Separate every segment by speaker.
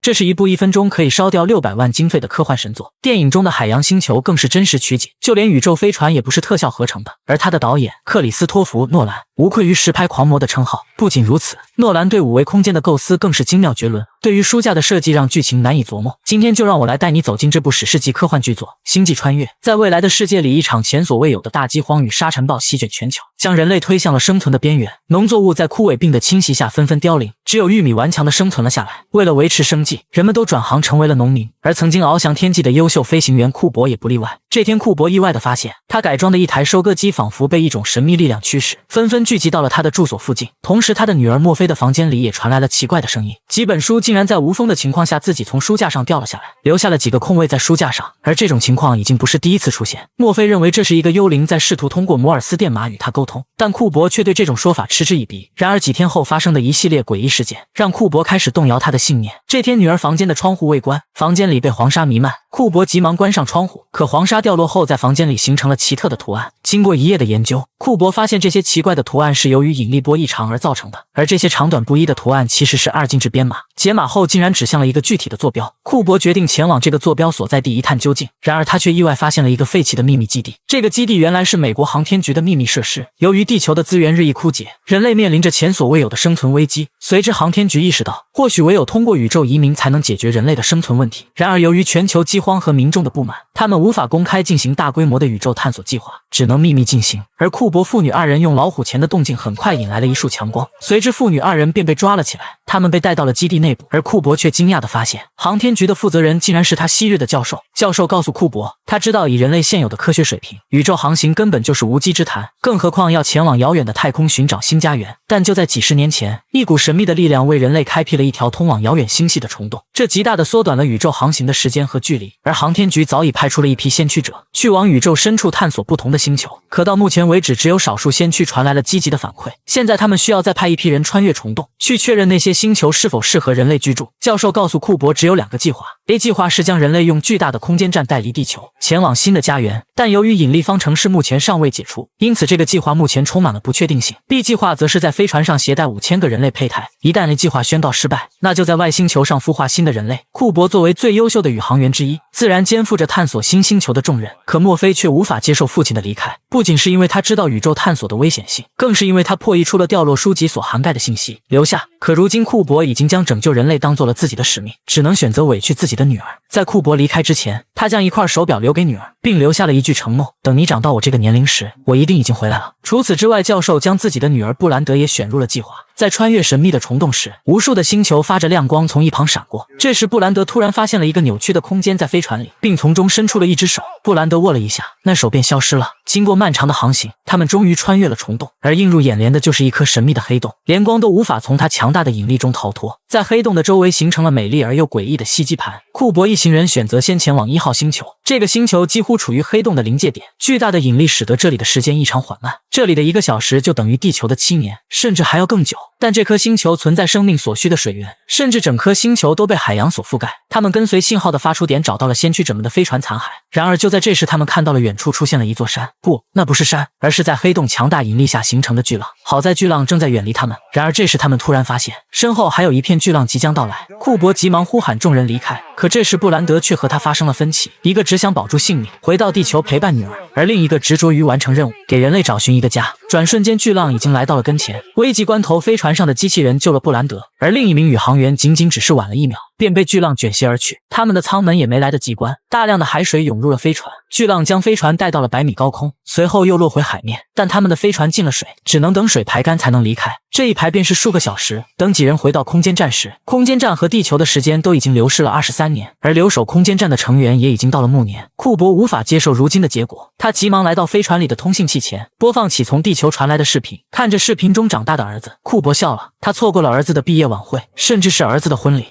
Speaker 1: 这是一部1分钟可以烧掉600万经费的科幻神作。电影中的海洋星球更是真实取景，就连宇宙飞船也不是特效合成的。而他的导演克里斯托弗·诺兰无愧于实拍狂魔的称号。不仅如此，诺兰对5维空间的构思更是精妙绝伦，对于书架的设计让剧情难以琢磨。今天就让我来带你走进这部史诗级科幻巨作《星际穿越》。在未来的世界里，一场前所未有的大饥荒与沙尘暴席卷全球，将人类推向了生存的边缘。农作物在枯萎病的侵袭下纷纷凋零，只有玉米顽强地生存了下来。为了维持生计，人们都转行成为了农民，而曾经翱翔天际的优秀飞行员库珀也不例外。这天，库珀意外地发现，他改装的一台收割机仿佛被一种神秘力量驱使，纷纷聚集到了他的住所附近。同时，他的女儿墨菲的房间里也传来了奇怪的声音，几本书竟然在无风的情况下自己从书架上掉了下来，留下了几个空位在书架上。而这种情况已经不是第一次出现。墨菲认为这是一个幽灵在试图通过摩尔斯电码与他沟通，但库珀却对这种说法嗤之以鼻。然而几天后发生的一系列诡异事件，让库珀开始动摇他的信念。这天，女儿房间的窗户未关，房间里被黄沙弥漫，库珀急忙关上窗户，可黄沙掉落后在房间里形成了奇特的图案。经过1夜的研究，库珀发现这些奇怪的图案是由于引力波异常而造成的，而这些长短不一的图案其实是二进制编码，解码后竟然指向了一个具体的坐标。库珀决定前往这个坐标所在地一探究竟，然而他却意外发现了一个废弃的秘密基地。这个基地原来是美国航天局的秘密设施，由于地球的资源日益枯竭，人类面临着前所未有的生存危机。随之航天局意识到，或许唯有通过宇宙移民才能解决人类的生存问题。然而由于全球饥荒和民众的不满，他们无法公开进行大规模的宇宙探索计划，只能秘密进行。而库珀父女2人用老虎钳的动静很快引来了一束强光，随之父女2人便被抓了起来。他们被带到了基地内部，而库珀却惊讶地发现，航天局的负责人竟然是他昔日的教授。教授告诉库珀，他知道以人类现有的科学水平，宇宙航行根本就是无稽之谈，更何况要前往遥远的太空寻找新家园。但就在几十年前，一股神秘的力量为人类开辟了一条通往遥远星系的虫洞，这极大地缩短了宇宙航行的时间和距离。而航天局早已派出了一批先驱者，去往宇宙深处探索不同的星球。可到目前为止，只有少数先驱传来了积极的反馈。现在他们需要再派一批人穿越虫洞，去确认那些星球是否适合人类居住。教授告诉库珀，只有2个计划。A 计划是将人类用巨大的空间站带离地球，前往新的家园，但由于引力方程式目前尚未解除，因此这个计划目前充满了不确定性。B 计划则是在飞船上携带5000个人类胚胎，一旦A 计划宣告失败，那就在外星球上孵化新的人类。库珀作为最优秀的宇航员之一，自然肩负着探索新星球的重任。可墨菲却无法接受父亲的离开，不仅是因为他知道宇宙探索的危险性，更是因为他破译出了掉落书籍所涵盖的信息，留下。可如今库珀已经将拯救人类当做了自己的使命，只能选择委屈自己的女儿。在库珀离开之前，他将一块手表留给女儿，并留下了一句承诺：等你长到我这个年龄时，我一定已经回来了。除此之外，教授将自己的女儿布兰德也选入了计划。在穿越神秘的虫洞时，无数的星球发着亮光从一旁闪过。这时布兰德突然发现了一个扭曲的空间在飞船里，并从中伸出了一只手。布兰德握了一下，那手便消失了。经过漫长的航行，他们终于穿越了虫洞，而映入眼帘的就是一颗神秘的黑洞，连光都无法从它强大的引力中逃脱。在黑洞的周围形成了美丽而又诡异的吸积盘。库珀一行人选择先前往1号星球，这个星球几乎处于黑洞的临界点，巨大的引力使得这里的时间异常缓慢，这里的1个小时就等于地球的7年，甚至还要更久。但这颗星球存在生命所需的水源，甚至整颗星球都被海洋所覆盖。他们跟随信号的发出点找到了先驱者们的飞船残骸。然而就在这时，他们看到了远处出现了一座山，不，那不是山，而是在黑洞强大引力下形成的巨浪。好在巨浪正在远离他们，然而这时他们突然发现身后还有一片巨浪即将到来。库珀急忙呼喊众人离开，可这时布兰德却和他发生了分歧，一个只想保住性命回到地球陪伴女儿，而另一个执着于完成任务，给人类找寻一个家。转瞬间巨浪已经来到了跟前，危急关头飞船上的机器人救了布兰德，而另一名宇航员仅只是晚了1秒便被巨浪卷袭而去，他们的舱门也没来得及关，大量的海水涌入了飞船，巨浪将飞船带到了100米高空，随后又落回海面，但他们的飞船进了水，只能等水排干才能离开。这一排便是数个小时。等几人回到空间站时，空间站和地球的时间都已经流逝了23年，而留守空间站的成员也已经到了暮年。库珀无法接受如今的结果，他急忙来到飞船里的通信器前，播放起从地球传来的视频。看着视频中长大的儿子，库珀笑了，他错过了儿子的毕业晚会，甚至是儿子的婚礼。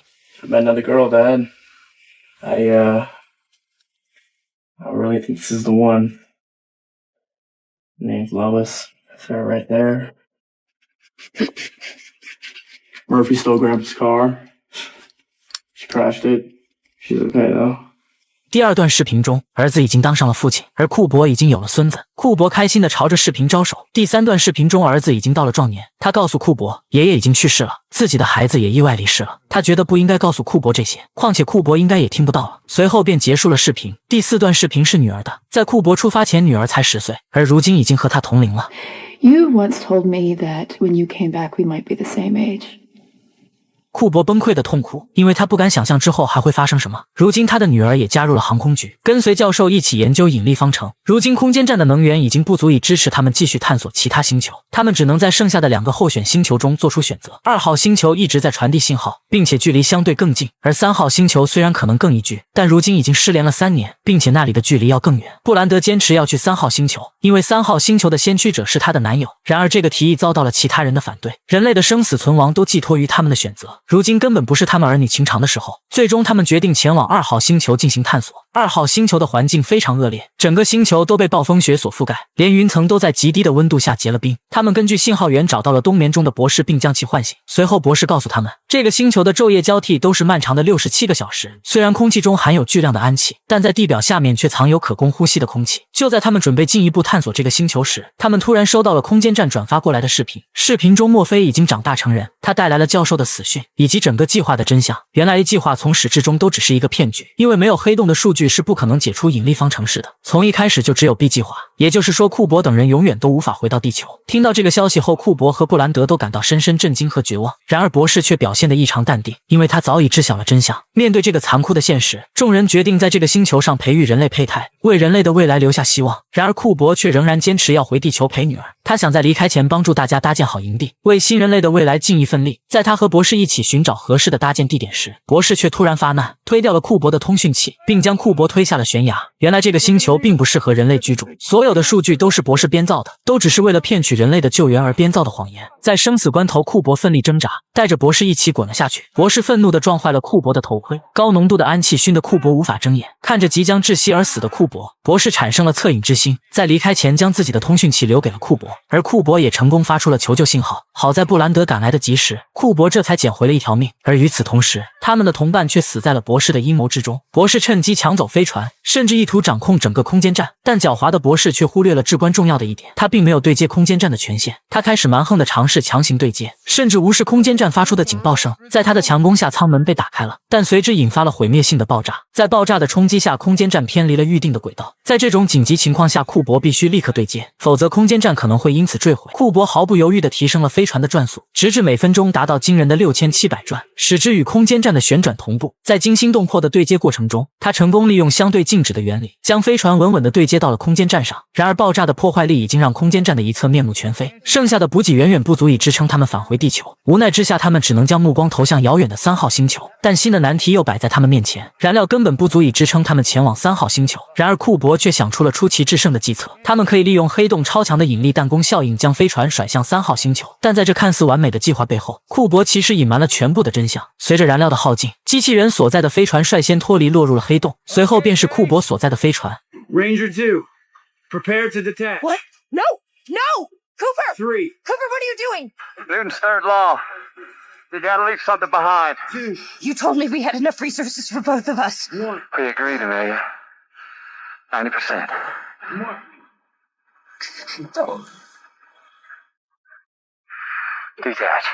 Speaker 2: Met another girl, Dad. I really think this is the one. Her name's Lois. That's her right there. Murphy stole Grandpa's car. She crashed it. She's okay, though.
Speaker 1: 第二段视频中，儿子已经当上了父亲，而库珀已经有了孙子。库珀开心地朝着视频招手。第三段视频中，儿子已经到了壮年，他告诉库珀，爷爷已经去世了，自己的孩子也意外离世了。他觉得不应该告诉库珀这些，况且库珀应该也听不到了。随后便结束了视频。第四段视频是女儿的，在库珀出发前，女儿才10岁，而如今已经和他同龄了。
Speaker 3: You once told me that when you came back, we might be the same age.
Speaker 1: 库珀崩溃的痛哭，因为他不敢想象之后还会发生什么。如今他的女儿也加入了航空局，跟随教授一起研究引力方程。如今空间站的能源已经不足以支持他们继续探索其他星球，他们只能在剩下的2个候选星球中做出选择。2号星球一直在传递信号，并且距离相对更近，而3号星球虽然可能更宜居，但如今已经失联了3年，并且那里的距离要更远。布兰德坚持要去3号星球，因为3号星球的先驱者是他的男友。然而这个提议遭到了其他人的反对，人类的生死存亡都寄托于他们的选择，如今根本不是他们儿女情长的时候。最终他们决定前往2号星球进行探索。2号星球的环境非常恶劣，整个星球都被暴风雪所覆盖，连云层都在极低的温度下结了冰。他们根据信号源找到了冬眠中的博士，并将其唤醒。随后博士告诉他们，这个星球的昼夜交替都是漫长的67个小时，虽然空气中含有巨量的氨气，但在地表下面却藏有可供呼吸的空气。就在他们准备进一步探索这个星球时，他们突然收到了空间站转发过来的视频。视频中墨菲已经长大成人，他带来了教授的死讯以及整个计划的真相。原来计划从始至终都只是一个骗局，因为没有黑洞的数据是不可能解出引力方程式的，从一开始就只有 B 计划，也就是说库珀等人永远都无法回到地球。听到这个消息后，库珀和布兰德都感到深深震惊和绝望。然而博士却表现得异常淡定，因为他早已知晓了真相。面对这个残酷的现实，众人决定在这个星球上培育人类胚胎，为人类的未来留下希望。然而库珀却仍然坚持要回地球陪女儿，他想在离开前帮助大家搭建好营地，为新人类的未来尽一份力。在他和博士一起寻找合适的搭建地点时，博士却突然发难，推掉了库珀的通讯器，并将库珀推下了悬崖。原来这个星球并不适合人类居住，所有的数据都是博士编造的，都只是为了骗取人类的救援而编造的谎言。在生死关头，库珀奋力挣扎，带着博士一起滚了下去。博士愤怒地撞坏了库珀的头盔，高浓度的氨气熏得库珀无法睁眼。看着即将窒息而死的库珀，博士产生了恻隐之心，在离开前将自己的通讯器留给了库珀，而库珀也成功发出了求救信号。好在布兰德赶来的及时，库珀这才捡回了一条命。而与此同时，他们的同伴却死在了博士的阴谋之中。博士趁机抢走飞船，甚至意图掌控整个空间站，但狡猾的博士却忽略了至关重要的一点，他并没有对接空间站的权限。他开始蛮横地尝试强行对接，甚至无视空间站发出的警报声。在他的强攻下，舱门被打开了，但随之引发了毁灭性的爆炸。在爆炸的冲击下，空间站偏离了预定的轨道。在这种紧急情况下，库珀必须立刻对接，否则空间站可能会因此坠毁。库珀毫不犹豫地提升了飞船的转速，直至每分钟达到惊人的6700转，使之与空间站的旋转同步。在惊心动魄的对接过程中，他成功利用相对静止的原理，将飞船稳稳地对接到了空间站上。然而爆炸的破坏力已经让空间站的一侧面目全非，剩下的补给远远不足以支撑他们返回地球。无奈之下，他们只能将目光投向遥远的3号星球，但新的难题又摆在他们面前，燃料根本不足以支撑他们前往3号星球。然而库珀却想出了出奇制胜的计策，他们可以利用黑洞超强的引力弹弓效应将飞船甩向3号星球。但在这看似完美的计划背后，库珀其实隐瞒了全部的真相。随着燃料的耗尽，机器人所在的飞船率先脱离，落入了黑洞，随后便是库珀所在的飞船。
Speaker 4: Ranger 2, prepare to detach.
Speaker 5: What? No! No! Cooper!
Speaker 4: 3,
Speaker 5: Cooper, what are you doing?
Speaker 6: Newton's third law. You gotta leave something behind.
Speaker 4: 2,
Speaker 5: You told me we had enough resources for both of us.
Speaker 4: 1.
Speaker 6: We agreed, Amelia. 90%. Detach.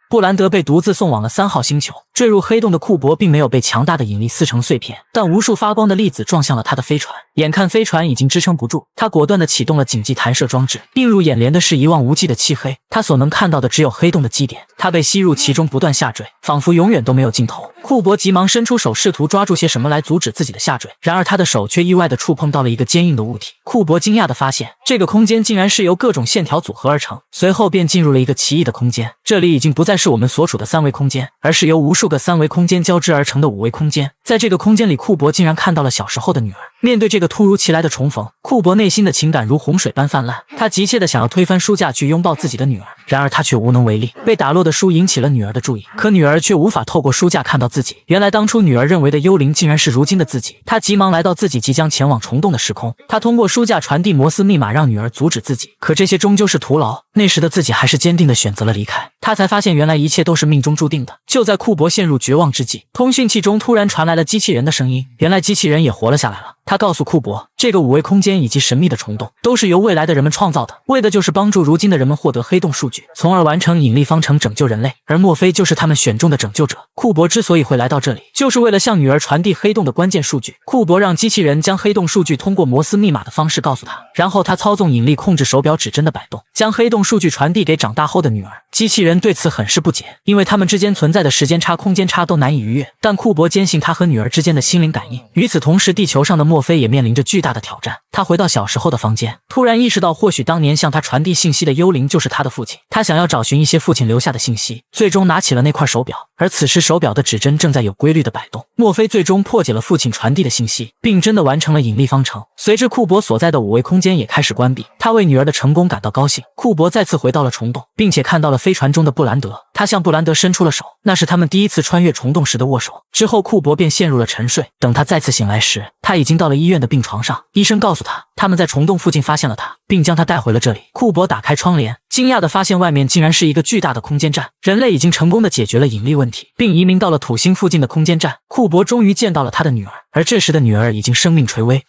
Speaker 1: 布兰德被独自送往了3号星球。坠入黑洞的库珀并没有被强大的引力撕成碎片，但无数发光的粒子撞向了他的飞船。眼看飞船已经支撑不住，他果断地启动了紧急弹射装置。映入眼帘的是一望无际的漆黑，他所能看到的只有黑洞的基点。他被吸入其中，不断下坠，仿佛永远都没有尽头。库珀急忙伸出手，试图抓住些什么来阻止自己的下坠，然而他的手却意外地触碰到了一个坚硬的物体。库珀惊讶地发现，这个空间竟然是由各种线条组合而成，随后便进入了一个奇异的空间。这里已经不再是我们所处的3维空间，而是由无数个3维空间交织而成的5维空间。在这个空间里，库珀竟然看到了小时候的女儿。面对这个突如其来的重逢，库珀内心的情感如洪水般泛滥，他急切地想要推翻书架去拥抱自己的女儿，然而他却无能为力。被打落的书引起了女儿的注意，可女儿却无法透过书架看到自己。原来当初女儿认为的幽灵竟然是如今的自己。她急忙来到自己即将前往虫洞的时空，她通过书架传递摩斯密码，让女儿阻止自己。可这些终究是徒劳。那时的自己还是坚定地选择了离开。他才发现原来一切都是命中注定的。就在库珀陷入绝望之际，通讯器中突然传来了机器人的声音。原来机器人也活了下来了。他告诉库珀，这个5维空间以及神秘的虫洞都是由未来的人们创造的，为的就是帮助如今的人们获得黑洞数据，从而完成引力方程拯救人类。而墨菲就是他们选中的拯救者。库珀之所以会来到这里，就是为了向女儿传递黑洞的关键数据。库珀让机器人将黑洞数据通过摩斯密码的方式告诉他，然后他操纵引力控制手表指针的摆动，将黑洞数据传递给长大后的女儿。机器人对此很是不解，因为他们之间存在的时间差、空间差都难以逾越。但库珀坚信他和女儿之间的心灵感应。与此同时，地球上的墨菲也面临着巨大的挑战。他回到小时候的房间，突然意识到或许当年向他传递信息的幽灵就是他的父亲。他想要找寻一些父亲留下的信息，最终拿起了那块手表，而此时手表的指针正在有规律的摆动。墨菲最终破解了父亲传递的信息，并真的完成了引力方程。随之库珀所在的5维空间也开始关闭，他为女儿的成功感到高兴。库珀再次回到了虫洞，并且看到了飞船中的布兰德。他向布兰德伸出了手，那是他们第一次穿越虫洞时的握手。之后库珀便陷入了沉睡。等他再次醒来时，他已经到了医院的病床上。医生告诉他，他们在虫洞附近发现了他，并将他带回了这里。库珀打开窗帘，惊讶地发现外面竟然是一个巨大的空间站。人类已经成功地解决了引力问题，并移民到了土星附近的空间站。库珀终于见到了他的女儿，而这时的女儿已经生命垂危。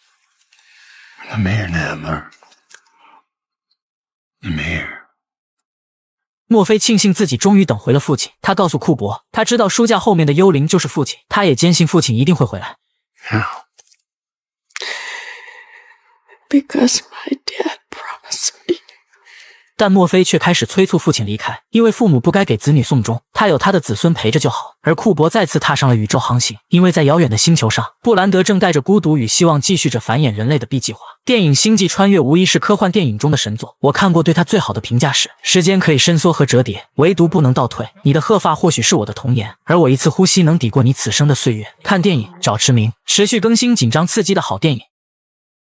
Speaker 1: 墨菲庆幸自己终于等回了父亲。他告诉库珀，他知道书架后面的幽灵就是父亲，他也坚信父亲一定会回来。
Speaker 3: Because my dad promised me.
Speaker 1: 但墨菲却开始催促父亲离开，因为父母不该给子女送终，他有他的子孙陪着就好。而库珀再次踏上了宇宙航行，因为在遥远的星球上，布兰德正带着孤独与希望继续着繁衍人类的 B 计划。电影《星际穿越》无疑是科幻电影中的神作，我看过对它最好的评价是：时间可以伸缩和折叠，唯独不能倒退。你的鹤发或许是我的童颜，而我一次呼吸能抵过你此生的岁月。看电影找驰名，持续更新紧张刺激的好电影。